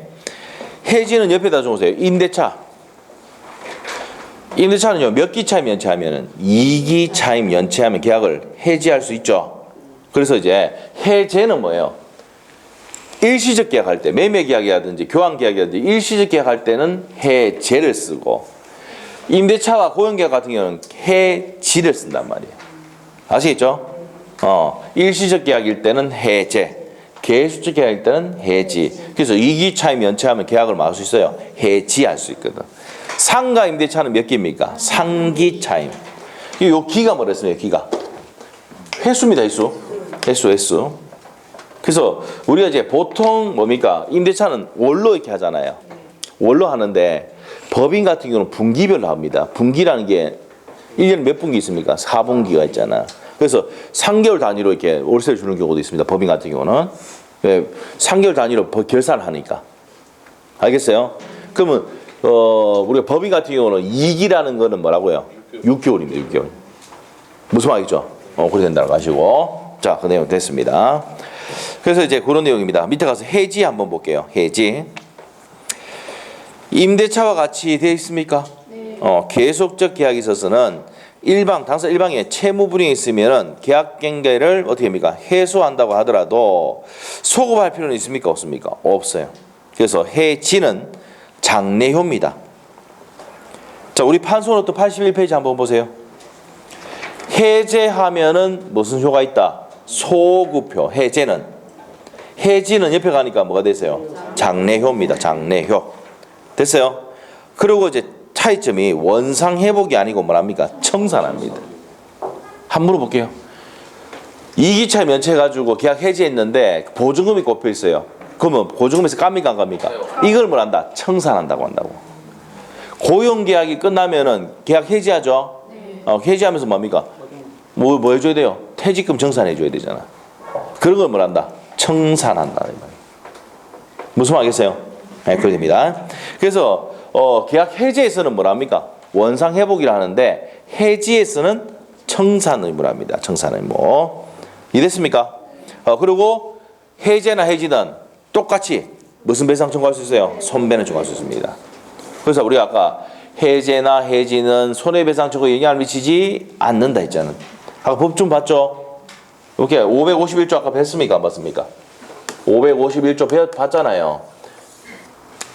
해지는 옆에다 적으세요. 임대차. 임대차는요, 몇 기 차임 연체하면은 2기 차임 연체하면 계약을 해지할 수 있죠. 그래서 이제 해제는 뭐예요? 일시적 계약할 때, 매매 계약이라든지 교환 계약이라든지 일시적 계약할 때는 해제를 쓰고, 임대차와 고용 계약 같은 경우는 해지를 쓴단 말이에요. 아시겠죠? 일시적 계약일 때는 해제, 계수적 계약일 때는 해지. 그래서 2기 차임 연체하면 계약을 뭐 할 수 있어요? 해지할 수 있거든. 상가 임대차는 몇 기입니까? 상기 차임. 요 기가 뭐랬어요? 기가 횟수입니다. 횟수. 그래서 우리가 이제 보통 뭡니까? 임대차는 월로 이렇게 하잖아요. 월로 하는데 법인 같은 경우는 분기별로 합니다. 분기라는 게 1년에 몇 분기 있습니까? 4분기가 있잖아. 그래서 3개월 단위로 이렇게 월세를 주는 경우도 있습니다. 법인 같은 경우는. 왜? 3개월 단위로 결산을 하니까. 알겠어요? 그러면 우리가 법인 같은 경우는 2기라는 거는 뭐라고요? 6개월입니다. 6개월. 무슨 말이죠? 그렇게 된다는 거 아시고. 자, 그 내용 됐습니다. 그래서 이제 그런 내용입니다. 밑에 가서 해지 한번 볼게요. 해지. 임대차와 같이 되어 있습니까? 네. 계속적 계약에 있어서는 당사 일방에 채무 불이행이 있으면은 계약 경계를 어떻게 합니까? 해소한다고 하더라도 소급할 필요는 있습니까? 없습니까? 없어요. 그래서 해지는 장래효입니다. 자, 우리 판소노트 81페이지 한번 보세요. 해제하면은 무슨 효가 있다? 소급효. 해지는 옆에 가니까 뭐가 되세요? 장래효입니다. 장래효. 됐어요? 그리고 이제 차이점이 원상회복이 아니고 뭐랍니까? 청산합니다. 한번 물어볼게요. 2기차 면체해가지고 계약 해지했는데 보증금이 꼽혀 있어요. 그러면 보증금에서 깝니까 안 갑니까? 이걸 뭘 한다? 청산한다고 한다고. 고용계약이 끝나면은 계약 해지하죠? 해지하면서 뭡니까? 뭐 해줘야 돼요? 퇴직금 정산해줘야 되잖아. 그런 걸 뭘 한다? 청산한다. 무슨 말 알겠어요? 네, 그렇게 됩니다. 그래서 계약 해지에서는 뭐랍니까? 원상 회복이라 하는데 해지에서는 청산을 뭐랍니다. 청산을 뭐 이랬습니까? 그리고 해제나 해지는 똑같이 무슨 배상 청구할 수 있어요? 손배는 청구할 수 있습니다. 그래서 우리가 아까 해제나 해지는 손해배상 청구에 영향을 미치지 않는다 했잖아요. 아까 법 좀 봤죠? 이렇게 551조 아까 뵀습니까? 안 봤습니까? 551조 봤잖아요.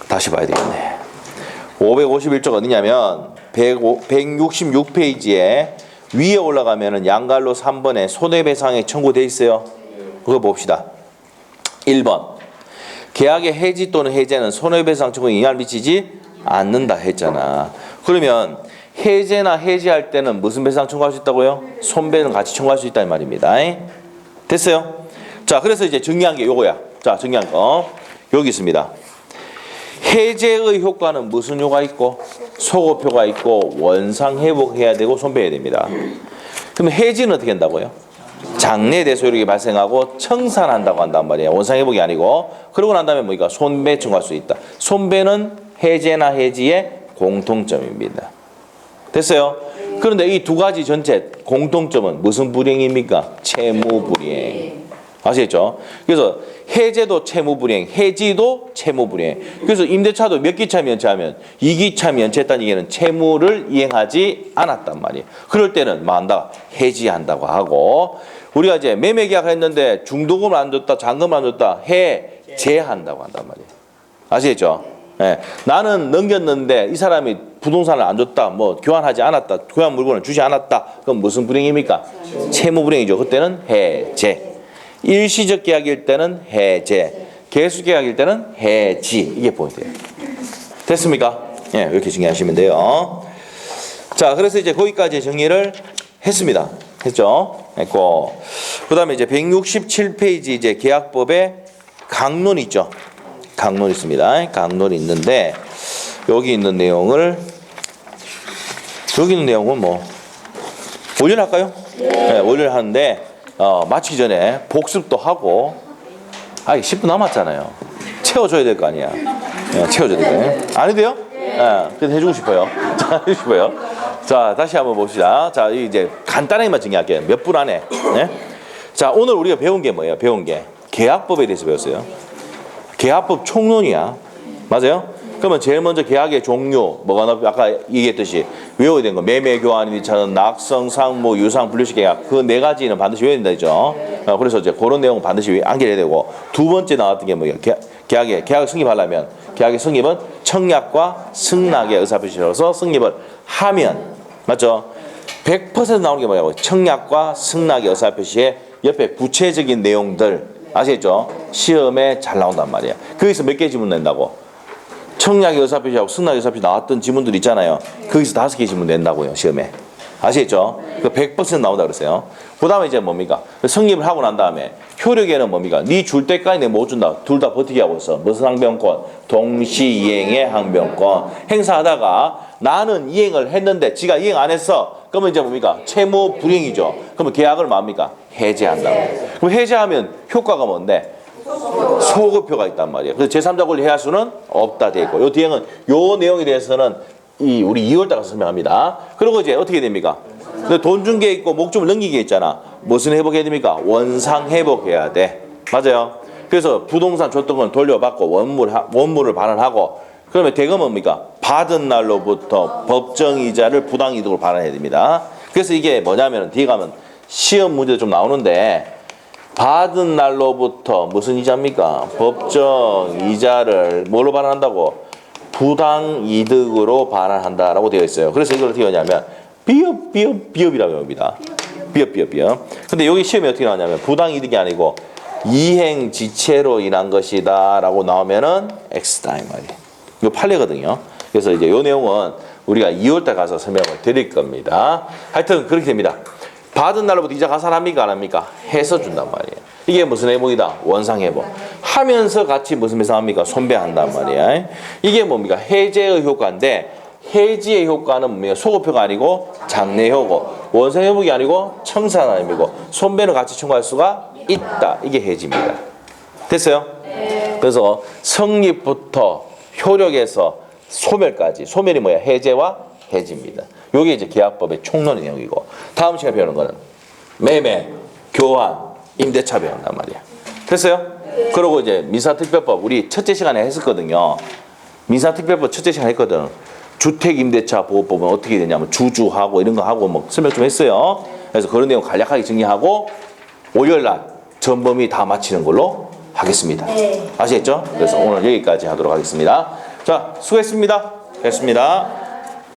다시 봐야 되겠네. 551조가 어디냐면 166페이지에 위에 올라가면은 양갈로 3번에 손해배상이 청구되어 있어요. 그거 봅시다. 1번. 계약의 해지 또는 해제는 손해배상 청구에 영향을 미치지 않는다 했잖아. 그러면 해제나 해지할 때는 무슨 배상 청구할 수 있다고요? 손배는 같이 청구할 수 있다는 말입니다. 됐어요? 자, 그래서 이제 정리한 게 요거야. 자, 정리한 거 여기 있습니다. 해제의 효과는 무슨 효가 있고 소급효가 있고 원상 회복해야 되고 손배해야 됩니다. 그럼 해지는 어떻게 한다고요? 장래 대소력이 발생하고 청산한다고 한단 말이에요. 원상 회복이 아니고. 그러고 난 다음에 뭐니까 손배 청구할 수 있다. 손배는 해제나 해지의 공통점입니다. 됐어요? 그런데 이 두 가지 전체 공통점은 무슨 불이행입니까? 채무 불이행. 아시겠죠? 그래서 해제도 채무 불이행, 해지도 채무 불이행. 그래서 임대차도 몇 기차 면체하면 2기차 면체했다는 얘기는 채무를 이행하지 않았단 말이에요. 그럴 때는 뭐 한다? 해지한다고 하고, 우리가 이제 매매 계약을 했는데 중도금을 안 줬다, 잔금을 안 줬다, 해제한다고 한단 말이에요. 아시겠죠? 네. 나는 넘겼는데 이 사람이 부동산을 안 줬다, 뭐 교환하지 않았다, 교환 물건을 주지 않았다. 그럼 무슨 불이행입니까? 채무 불이행이죠. 그때는 해제. 일시적 계약일 때는 해제, 계수 계약일 때는 해지. 이게 포인트예요. 됐습니까? 예, 네, 이렇게 정리하시면 돼요. 자, 그래서 이제 거기까지 정리를 했습니다. 했죠? 했고, 그 다음에 이제 167페이지 이제 계약법에 강론 있죠? 강론 있습니다. 강론이 있는데, 여기 있는 내용은 뭐, 원료를 할까요? 네, 원료를 하는데, 마치기 전에 복습도 하고, 10분 남았잖아요. 채워줘야 될 거 아니야. 네, 채워줘야 돼. 안 해도 돼요? 네. 그래도 해주고 싶어요. 자, 해주고 싶어요. 자, 다시 한번 봅시다. 자, 이제 간단하게만 정리할게요. 몇 분 안에. 네? 자, 오늘 우리가 배운 게 뭐예요? 배운 게 계약법에 대해서 배웠어요. 계약법 총론이야. 맞아요? 그러면 제일 먼저 계약의 종류, 뭐가 아까 얘기했듯이 외워야 되는 거, 매매, 교환, 이차는 낙성, 상무, 유상, 분류식 계약, 그 네 가지는 반드시 외워야 된다 했죠. 그래서 이제 그런 내용은 반드시 암기해야 되고, 두 번째 나왔던 게 뭐예요? 계약을 승립하려면 계약의 승립은 청약과 승낙의 의사표시로서 승립을 하면, 맞죠? 100% 나오는 게 뭐냐고, 청약과 승낙의 의사표시에 옆에 구체적인 내용들, 아시겠죠? 시험에 잘 나온단 말이야. 거기서 몇 개 지문 낸다고? 청약의 의사표시하고 승낙의 의사표시 나왔던 지문들 있잖아요. 거기서 5개 지문 낸다고요, 시험에. 아시겠죠? 그 100% 나온다 그랬어요. 그 다음에 이제 뭡니까? 승립을 하고 난 다음에 효력에는 뭡니까? 네 줄 때까지 내 못 준다. 둘 다 버티기 하고 있어. 무슨 항변권? 동시이행의 항변권. 행사하다가 나는 이행을 했는데 지가 이행 안 했어. 그러면 이제 뭡니까? 채무 불이행이죠. 그러면 계약을 뭡니까? 해제한다. 그럼 해제하면 효과가 뭔데? 소급표가 있단 말이에요. 그래서 제3자 권리 해할 수는 없다 돼 있고, 요 뒤에는 요 내용에 대해서는 우리 2월 달에 설명합니다. 그리고 이제 어떻게 됩니까? 돈 준 게 있고 목적을 넘긴 게 있잖아. 무슨 회복해야 됩니까? 원상 회복해야 돼. 맞아요. 그래서 부동산 줬던 건 돌려받고 원물을 반환하고, 그러면 대금은 뭡니까? 받은 날로부터 법정 이자를 부당 이득으로 반환해야 됩니다. 그래서 이게 뭐냐면 뒤에 가면 시험 문제 좀 나오는데, 받은 날로부터 무슨 이자입니까? 법정 이자를 뭘로 반환한다고? 부당 이득으로 반환한다라고 되어 있어요. 그래서 이걸 어떻게 하냐면 비업이라고 합니다. 비업. 근데 여기 시험에 어떻게 나오냐면 부당 이득이 아니고 이행지체로 인한 것이다라고 나오면은 X다 이 말이에요. 이거 판례거든요. 그래서 이제 이 내용은 우리가 2월달 가서 설명을 드릴 겁니다. 하여튼 그렇게 됩니다. 받은 날로부터 이자 가산합니까? 안 합니까? 해서 준단 말이에요. 이게 무슨 회복이다? 원상 회복. 하면서 같이 무슨 배상합니까? 손배한단 말이에요. 이게 뭡니까? 해제의 효과인데, 해지의 효과는 뭡니까? 소급표가 아니고 장래효고, 원상 회복이 아니고 청산함이고, 손배는 같이 청구할 수가 있다. 이게 해지입니다. 됐어요? 그래서 성립부터 효력에서 소멸까지. 소멸이 뭐야? 해제와 해지입니다. 요게 이제 계약법의 총론의 내용이고, 다음 시간에 배우는 거는 매매, 교환, 임대차 배운단 말이야. 됐어요? 그리고 이제 민사특별법 우리 첫째 시간에 했었거든요. 민사특별법 첫째 시간에 했거든. 주택임대차 보호법은 어떻게 되냐면 주주하고 이런 거 하고 뭐 설명 좀 했어요. 그래서 그런 내용 간략하게 정리하고 월요일날 전범위 다 마치는 걸로 하겠습니다. 아시겠죠? 그래서 오늘 여기까지 하도록 하겠습니다. 자, 수고했습니다. 됐습니다.